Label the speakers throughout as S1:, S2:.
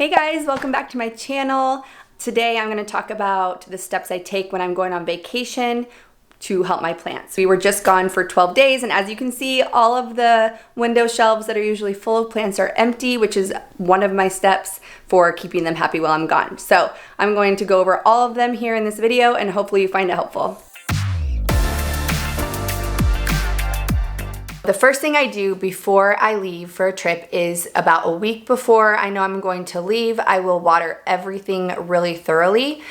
S1: Hey guys, welcome back to my channel. Today I'm going to talk about the steps I take when I'm going on vacation to help my plants. We were just gone for 12 days and as you can see, all of the window shelves that are usually full of plants are empty, which is one of my steps for keeping them happy while I'm gone. So I'm going to go over all of them here in this video and hopefully you find it helpful. The first thing I do before I leave for a trip is about a week before I know I'm going to leave, I will water everything really thoroughly.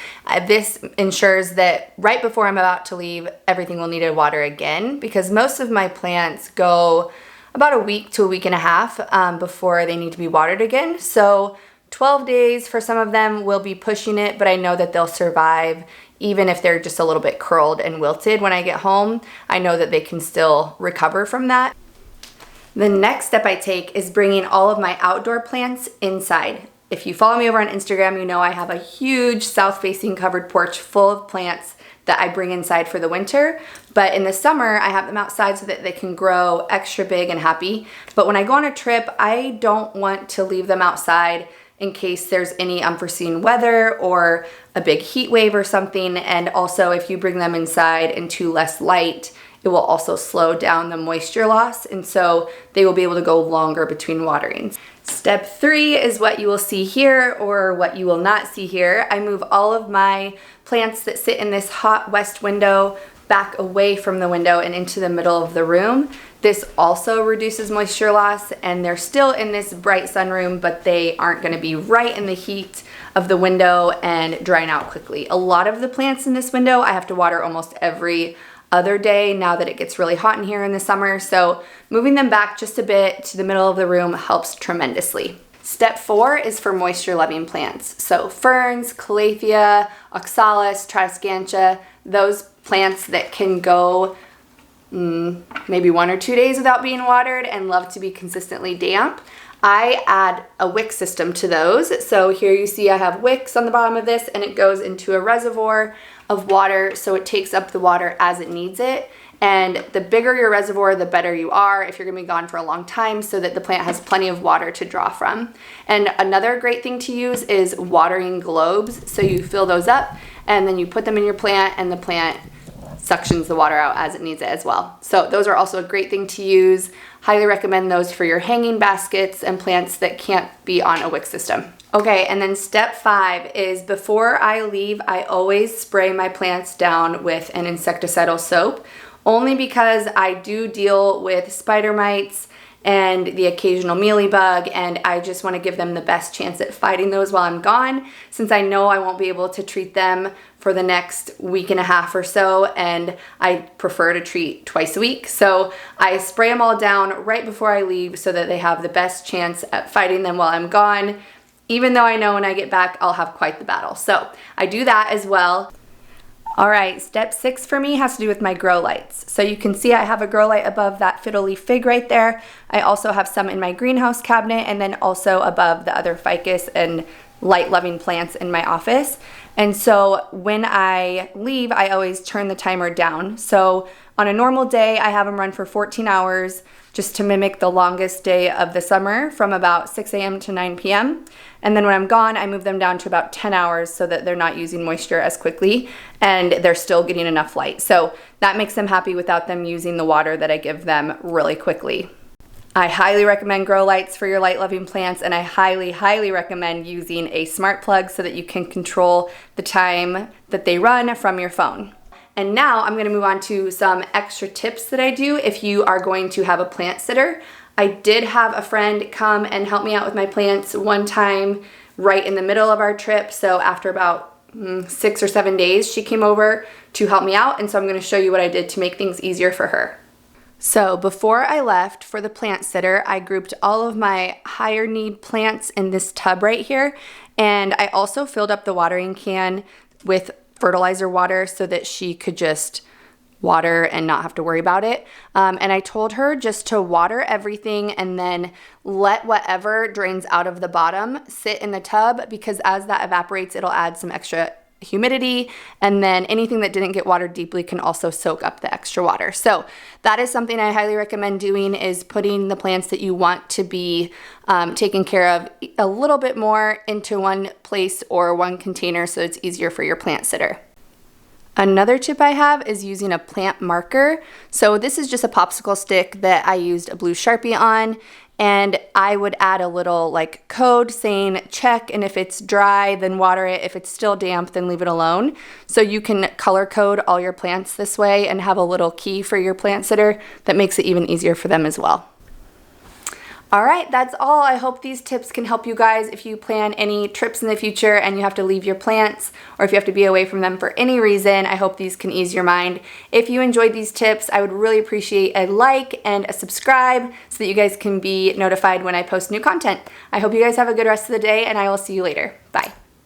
S1: This ensures that right before I'm about to leave, everything will need to water again because most of my plants go about a week to a week and a half before they need to be watered again. So 12 days for some of them will be pushing it, but I know that they'll survive even if they're just a little bit curled and wilted when I get home. I know that they can still recover from that. The next step I take is bringing all of my outdoor plants inside. If you follow me over on Instagram, you know I have a huge south-facing covered porch full of plants that I bring inside for the winter. But in the summer, I have them outside so that they can grow extra big and happy. But when I go on a trip, I don't want to leave them outside in case there's any unforeseen weather or a big heat wave or something. And also if you bring them inside into less light, it will also slow down the moisture loss. And so they will be able to go longer between waterings. Step 3 is what you will see here or what you will not see here. I move all of my plants that sit in this hot west window back away from the window and into the middle of the room. This also reduces moisture loss and they're still in this bright sunroom, but they aren't going to be right in the heat of the window and drying out quickly. A lot of the plants in this window I have to water almost every other day now that it gets really hot in here in the summer. So moving them back just a bit to the middle of the room helps tremendously. Step 4 is for moisture loving plants. So ferns, calathea, oxalis, tradescantia, those plants that can go maybe 1 or 2 days without being watered and love to be consistently damp. I add a wick system to those. So here you see I have wicks on the bottom of this and it goes into a reservoir of water so it takes up the water as it needs it. And the bigger your reservoir, the better you are if you're gonna be gone for a long time so that the plant has plenty of water to draw from. And another great thing to use is watering globes. So you fill those up and then you put them in your plant and the plant suctions the water out as it needs it as well. So those are also a great thing to use. Highly recommend those for your hanging baskets and plants that can't be on a wick system. Okay, and then step 5 is before I leave, I always spray my plants down with an insecticidal soap, only because I do deal with spider mites and the occasional mealybug, and I just want to give them the best chance at fighting those while I'm gone, since I know I won't be able to treat them for the next week and a half or so, and I prefer to treat twice a week. So I spray them all down right before I leave so that they have the best chance at fighting them while I'm gone, even though I know when I get back I'll have quite the battle. So I do that as well. All right, step 6 for me has to do with my grow lights. So you can see I have a grow light above that fiddle leaf fig right there. I also have some in my greenhouse cabinet and then also above the other ficus and light loving plants in my office. And so when I leave, I always turn the timer down. So on a normal day, I have them run for 14 hours just to mimic the longest day of the summer from about 6 a.m. to 9 p.m. And then when I'm gone, I move them down to about 10 hours so that they're not using moisture as quickly and they're still getting enough light. So that makes them happy without them using the water that I give them really quickly. I highly recommend grow lights for your light-loving plants, and I highly recommend using a smart plug so that you can control the time that they run from your phone. And now I'm going to move on to some extra tips that I do if you are going to have a plant sitter. I did have a friend come and help me out with my plants one time right in the middle of our trip. So after about 6 or 7 days, she came over to help me out, and so I'm going to show you what I did to make things easier for her. So before I left for the plant sitter, I grouped all of my higher need plants in this tub right here. And I also filled up the watering can with fertilizer water so that she could just water and not have to worry about it. And I told her just to water everything and then let whatever drains out of the bottom sit in the tub, because as that evaporates, it'll add some extra humidity, and then anything that didn't get watered deeply can also soak up the extra water. So that is something I highly recommend doing, is putting the plants that you want to be taken care of a little bit more into one place or one container so it's easier for your plant sitter. Another tip I have is using a plant marker. So this is just a popsicle stick that I used a blue Sharpie on, and I would add a little like code saying check, and if it's dry then water it, if it's still damp then leave it alone. So you can color code all your plants this way and have a little key for your plant sitter that makes it even easier for them as well. All right, that's all. I hope these tips can help you guys if you plan any trips in the future and you have to leave your plants, or if you have to be away from them for any reason. I hope these can ease your mind. If you enjoyed these tips, I would really appreciate a like and a subscribe so that you guys can be notified when I post new content. I hope you guys have a good rest of the day, and I will see you later. Bye.